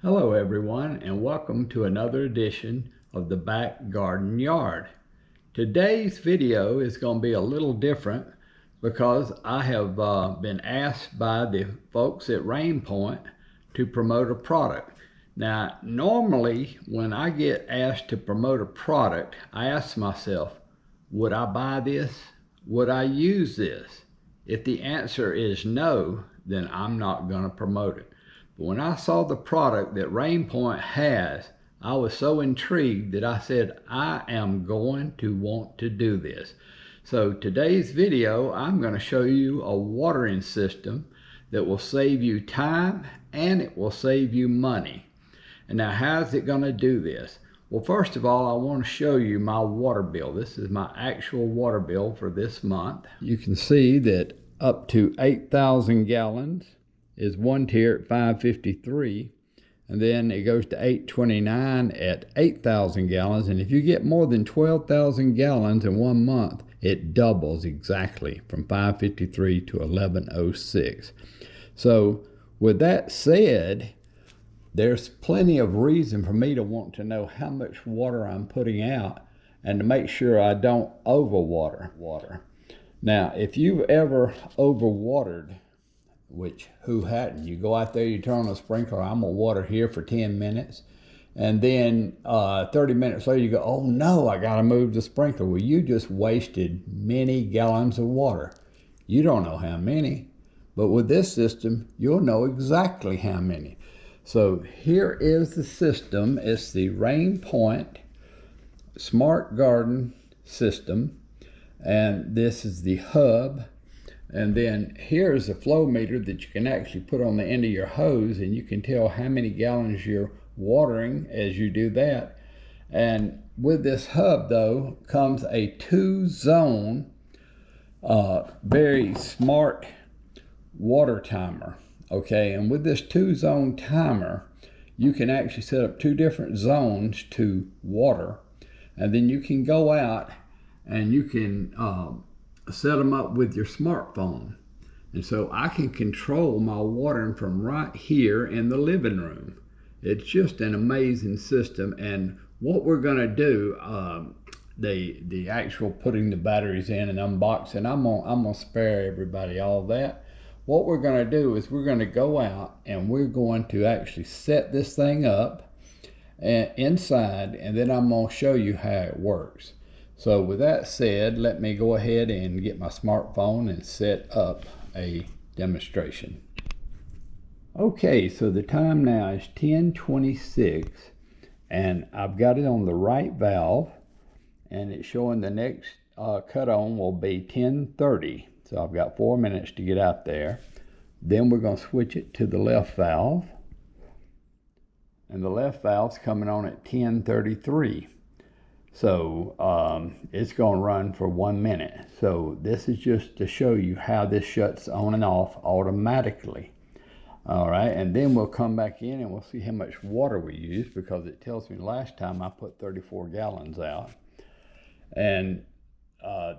Hello everyone, and welcome to another edition of the Back Garden Yard. Today's video is going to be a little different because I have been asked by the folks at Rainpoint to promote a product. Now, normally when I get asked to promote a product, I ask myself, would I buy this? Would I use this? If the answer is no, then I'm not going to promote it. But when I saw the product that Rainpoint has, I was so intrigued that I said, I am going to want to do this. So today's video, I'm going to show you a watering system that will save you time and it will save you money. And now, how's it going to do this? Well, first of all, I want to show you my water bill. This is my actual water bill for this month. You can see that up to 8,000 gallons is one tier at $5.53, and then it goes to $8.29 at 8,000 gallons. And if you get more than 12,000 gallons in 1 month, it doubles exactly from $5.53 to $11.06. So with that said, there's plenty of reason for me to want to know how much water I'm putting out and to make sure I don't overwater water. Now, if you've ever overwatered, which who hadn't? You go out there, you turn on a sprinkler, I'm gonna water here for 10 minutes, and then 30 minutes later you go, oh no, I gotta move the sprinkler. Well, you just wasted many gallons of water. You don't know how many, but with this system, you'll know exactly how many. So here is the system. It's the Rainpoint Smart Garden system, and this is the hub. And then here's a flow meter that you can actually put on the end of your hose, and you can tell how many gallons you're watering as you do that. And with this hub though comes a 2-zone very smart water timer. Okay, and with this 2-zone timer, you can actually set up 2 different zones to water, and then you can go out and you can set them up with your smartphone. And so I can control my watering from right here in the living room. It's just an amazing system. And what we're going to do, the actual putting the batteries in and unboxing, I'm gonna spare everybody all that. What we're going to do is we're going to go out and we're going to actually set this thing up inside, and then I'm going to show you how it works. So with that said, let me go ahead and get my smartphone and set up a demonstration. Okay, so the time now is 10:26, and I've got it on the right valve, and it's showing the next cut on will be 10:30. So I've got 4 minutes to get out there. Then we're going to switch it to the left valve, and the left valve's coming on at 10:33. So it's going to run for 1 minute. So this is just to show you how this shuts on and off automatically. All right, and then we'll come back in and we'll see how much water we use, because it tells me last time I put 34 gallons out. And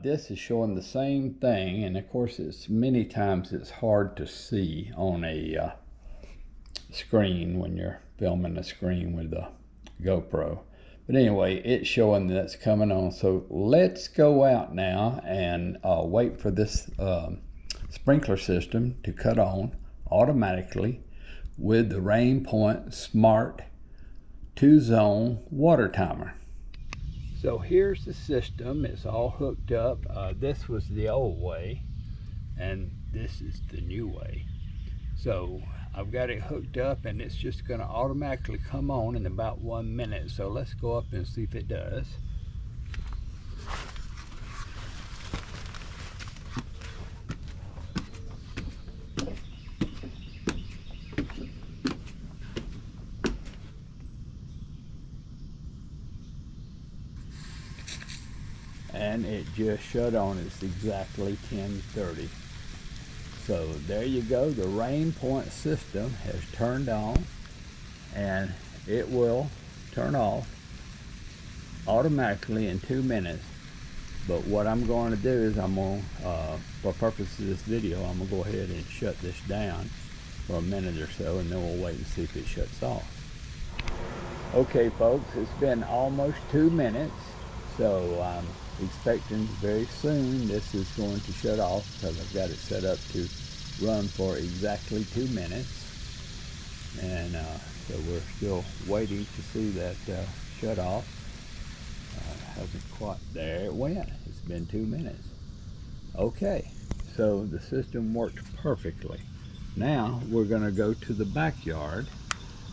this is showing the same thing, and of course it's many times it's hard to see on a screen when you're filming a screen with a GoPro. But anyway, it's showing that it's coming on. So let's go out now and wait for this sprinkler system to cut on automatically with the Rainpoint Smart 2-zone water timer. So here's the system. It's all hooked up. This was the old way, and this is the new way. So I've got it hooked up, and it's just going to automatically come on in about 1 minute. So let's go up and see if it does. And it just shut on. It's exactly 10:30. So there you go. The Rainpoint system has turned on, and it will turn off automatically in 2 minutes. But what I'm going to do is I'm going to, for purposes of this video, I'm going to go ahead and shut this down for a minute or so, and then we'll wait and see if it shuts off. Okay folks, it's been almost 2 minutes, so I'm expecting very soon this is going to shut off because I've got it set up to run for exactly 2 minutes. And so we're still waiting to see that shut off. Hasn't quite, there it went. It's been 2 minutes. Okay, so the system worked perfectly. Now we're going to go to the backyard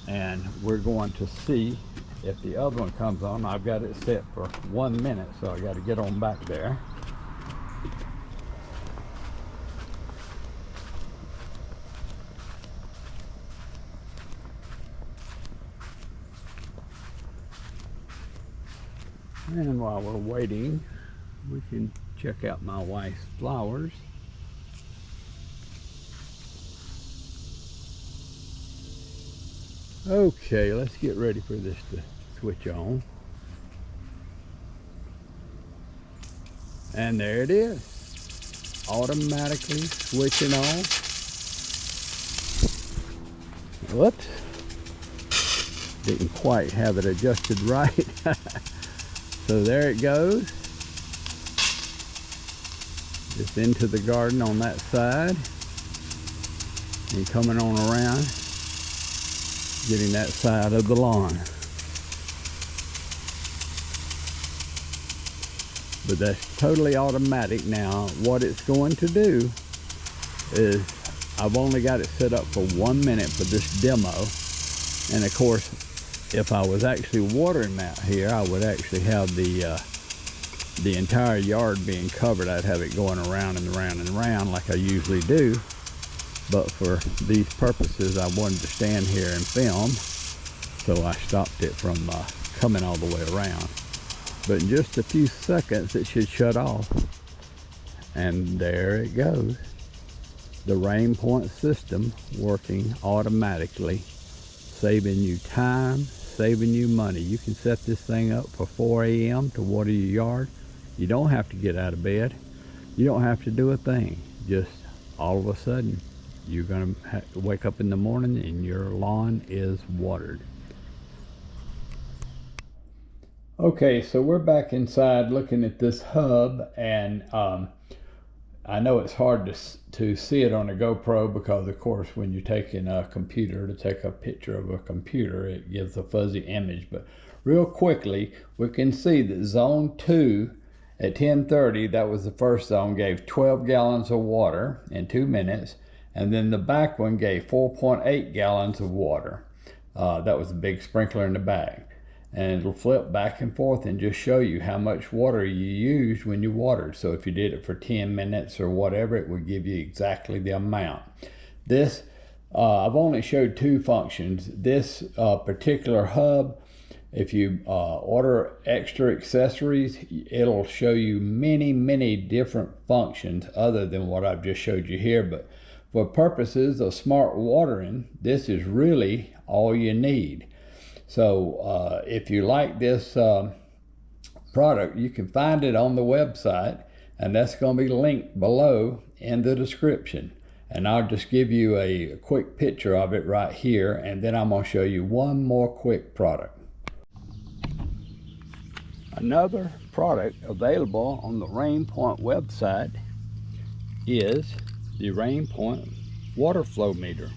and we're going to see if the other one comes on. I've got it set for 1 minute, so I got to get on back there. And while we're waiting, we can check out my wife's flowers. Okay, let's get ready for this to switch on. And there it is, automatically switching on. Whoops, didn't quite have it adjusted right. So there it goes. Just into the garden on that side and coming on around, getting that side of the lawn. But that's totally automatic. Now what it's going to do is, I've only got it set up for 1 minute for this demo, and of course if I was actually watering out here, I would actually have the entire yard being covered. I'd have it going around and around and around like I usually do. But for these purposes, I wanted to stand here and film, so I stopped it from coming all the way around. But in just a few seconds, it should shut off. And there it goes. The Rainpoint system working automatically, saving you time, saving you money. You can set this thing up for 4 a.m. to water your yard. You don't have to get out of bed. You don't have to do a thing. Just all of a sudden, you're going to wake up in the morning and your lawn is watered. Okay, so we're back inside looking at this hub, and I know it's hard to see it on a GoPro because, of course, when you're taking a computer to take a picture of a computer, it gives a fuzzy image. But real quickly, we can see that zone 2 at 10:30, that was the first zone, gave 12 gallons of water in 2 minutes. And then the back one gave 4.8 gallons of water. That was a big sprinkler in the back. And it'll flip back and forth and just show you how much water you used when you watered. So if you did it for 10 minutes or whatever, it would give you exactly the amount. This, I've only showed 2 functions. This particular hub, if you order extra accessories, it'll show you many different functions other than what I've just showed you here. But for purposes of smart watering, this is really all you need. So if you like this product, you can find it on the website, and that's going to be linked below in the description. And I'll just give you a quick picture of it right here, and then I'm going to show you one more quick product. Another product available on the Rainpoint website is the Rainpoint water flow meter.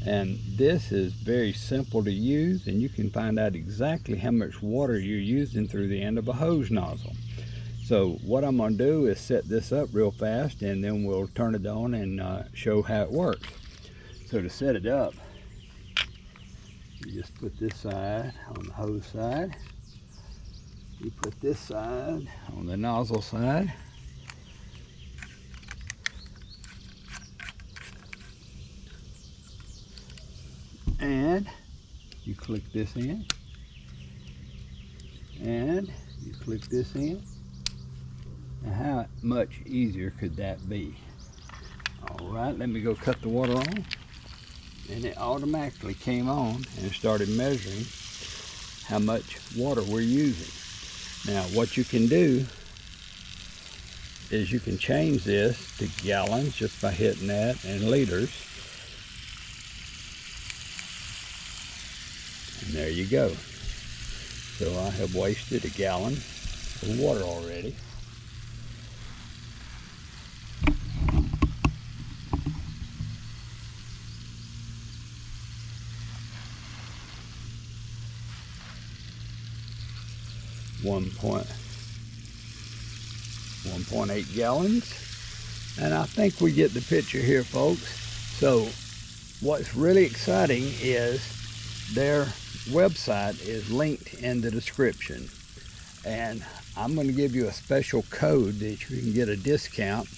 And this is very simple to use, and you can find out exactly how much water you're using through the end of a hose nozzle. So what I'm going to do is set this up real fast, and then we'll turn it on and show how it works. So to set it up, you just put this side on the hose side. You put this side on the nozzle side. And you click this in, and you click this in. Now how much easier could that be? All right, let me go cut the water on. And it automatically came on and started measuring how much water we're using. Now what you can do is you can change this to gallons just by hitting that, and liters. And there you go. So I have wasted a gallon of water already. One point 1.8 gallons, and I think we get the picture here, folks. So what's really exciting is their website is linked in the description, and I'm going to give you a special code that you can get a discount,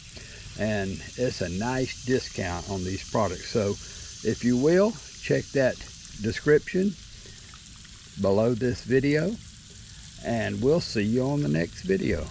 and it's a nice discount on these products. So if you will, check that description below this video, and we'll see you on the next video.